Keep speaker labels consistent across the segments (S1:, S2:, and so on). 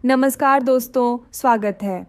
S1: नमस्कार दोस्तों, स्वागत है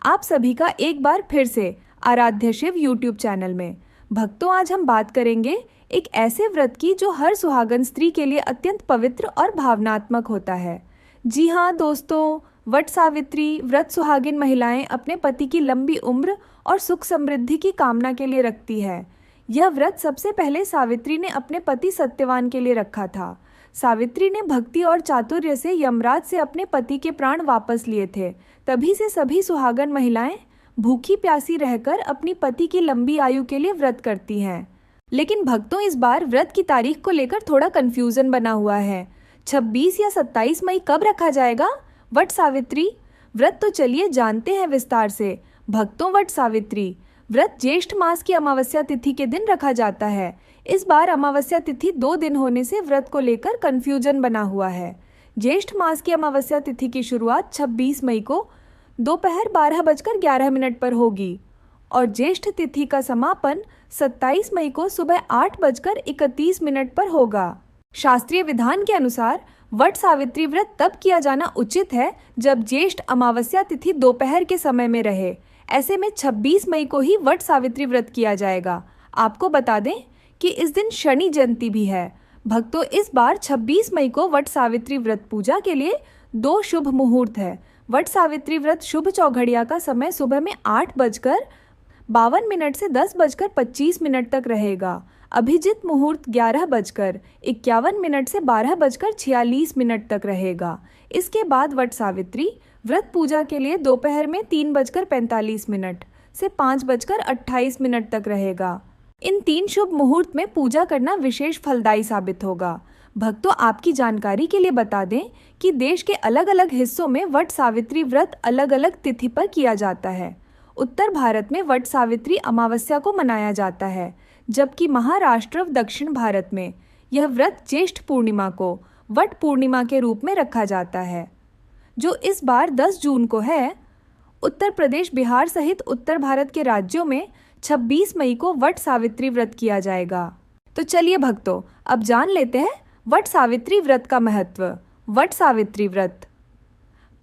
S1: आप सभी का एक बार फिर से आराध्य शिव यूट्यूब चैनल में। भक्तों, आज हम बात करेंगे एक ऐसे व्रत की जो हर सुहागन स्त्री के लिए अत्यंत पवित्र और भावनात्मक होता है। जी हाँ दोस्तों, वट सावित्री व्रत सुहागिन महिलाएं अपने पति की लंबी उम्र और सुख समृद्धि की कामना के लिए रखती है। यह व्रत सबसे पहले सावित्री ने अपने पति सत्यवान के लिए रखा था। सावित्री ने भक्ति और चातुर्य से यमराज से अपने पति के प्राण वापस लिए थे। तभी से सभी सुहागन महिलाएं भूखी प्यासी रहकर अपनी पति की लंबी आयु के लिए व्रत करती हैं। लेकिन भक्तों, इस बार व्रत की तारीख को लेकर थोड़ा कंफ्यूजन बना हुआ है। 26 या 27 मई कब रखा जाएगा वट सावित्री व्रत? तो चलिए जानते हैं विस्तार से। भक्तों, वट सावित्री व्रत ज्येष्ठ मास की अमावस्या तिथि के दिन रखा जाता है। इस बार अमावस्या तिथि 2 दिन होने से व्रत को लेकर कंफ्यूजन बना हुआ है। ज्येष्ठ मास की अमावस्या तिथि की शुरुआत 26 मई को दोपहर 12:11 पर होगी और ज्येष्ठ तिथि का समापन 27 मई को सुबह 8:31 पर होगा। शास्त्रीय विधान के अनुसार वट सावित्री व्रत तब किया जाना उचित है जब ज्येष्ठ अमावस्या तिथि दोपहर के समय में रहे। ऐसे में 26 मई को ही वट सावित्री व्रत किया जाएगा। आपको बता दें कि इस दिन शनि जयंती भी है। भक्तों, इस बार 26 मई को वट सावित्री व्रत पूजा के लिए 2 शुभ मुहूर्त है। वट सावित्री व्रत शुभ चौघड़िया का समय सुबह में 8:52 से 10:25 तक रहेगा। अभिजित मुहूर्त 11:51 से 12:46 तक रहेगा। इसके बाद वट सावित्री व्रत पूजा के लिए दोपहर में 3:45 से 5:28 तक रहेगा। इन 3 शुभ मुहूर्त में पूजा करना विशेष फलदायी साबित होगा। भक्तों, आपकी जानकारी के लिए बता दें कि देश के अलग अलग हिस्सों में वट सावित्री व्रत अलग अलग तिथि पर किया जाता है। उत्तर भारत में वट सावित्री अमावस्या को मनाया जाता है, जबकि महाराष्ट्र व दक्षिण भारत में यह व्रत ज्येष्ठ पूर्णिमा को वट पूर्णिमा के रूप में रखा जाता है, जो इस बार 10 जून को है। उत्तर प्रदेश, बिहार सहित उत्तर भारत के राज्यों में 26 मई को वट सावित्री व्रत किया जाएगा। तो चलिए भक्तों, अब जान लेते हैं वट सावित्री व्रत का महत्व। वट सावित्री व्रत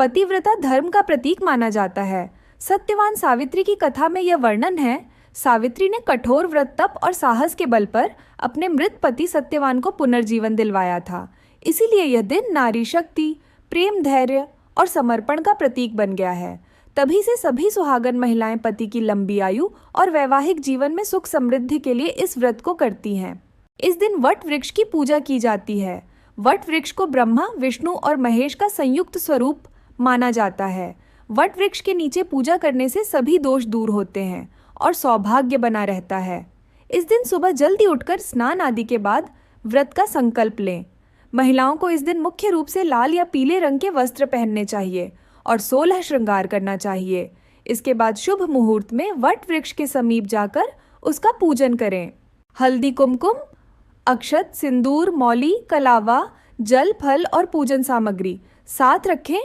S1: पतिव्रता धर्म का प्रतीक माना जाता है। सत्यवान सावित्री की कथा में यह वर्णन है। सावित्री ने कठोर व्रत, तप और साहस के बल पर अपने मृत पति सत्यवान को पुनर्जीवन दिलवाया था। इसीलिए यह दिन नारी शक्ति, प्रेम, धैर्य और समर्पण का प्रतीक बन गया है। तभी से सभी सुहागन महिलाएं पति की लंबी आयु और वैवाहिक जीवन में सुख समृद्धि के लिए इस व्रत को करती हैं। इस दिन वट वृक्ष की पूजा की जाती है। वट वृक्ष को ब्रह्मा, विष्णु और महेश का संयुक्त स्वरूप माना जाता है। वट वृक्ष के नीचे पूजा करने से सभी दोष दूर होते हैं और सौभाग्य बना रहता है। इस दिन सुबह जल्दी उठकर स्नान आदि के बाद व्रत का संकल्प लें। महिलाओं को इस दिन मुख्य रूप से लाल या पीले रंग के वस्त्र पहनने चाहिए और 16 श्रृंगार करना चाहिए। इसके बाद शुभ मुहूर्त में वट वृक्ष के समीप जाकर उसका पूजन करें। हल्दी, कुमकुम, अक्षत, सिंदूर, मौली, कलावा, जल, फल और पूजन सामग्री साथ रखें।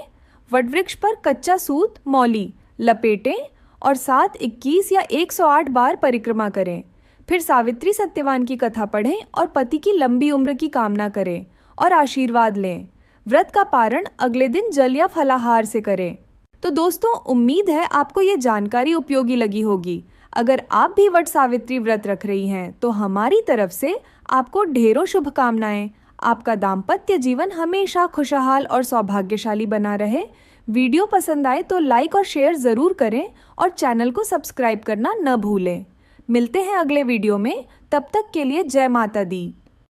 S1: वट वृक्ष पर कच्चा सूत, मौली लपेटें और 7, 21 या 108 बार परिक्रमा करें। फिर सावित्री सत्यवान की कथा पढ़ें और पति की लंबी उम्र की कामना करें और आशीर्वाद लें। व्रत का पारण अगले दिन जल या फलाहार से करें। तो दोस्तों, उम्मीद है आपको ये जानकारी उपयोगी लगी होगी। अगर आप भी वट सावित्री व्रत रख रही हैं तो हमारी तरफ से आपको ढेरों शुभकामनाएं। आपका दाम्पत्य जीवन हमेशा खुशहाल और सौभाग्यशाली बना रहे। वीडियो पसंद आए तो लाइक और शेयर ज़रूर करें और चैनल को सब्सक्राइब करना न भूलें। मिलते हैं अगले वीडियो में, तब तक के लिए जय माता दी।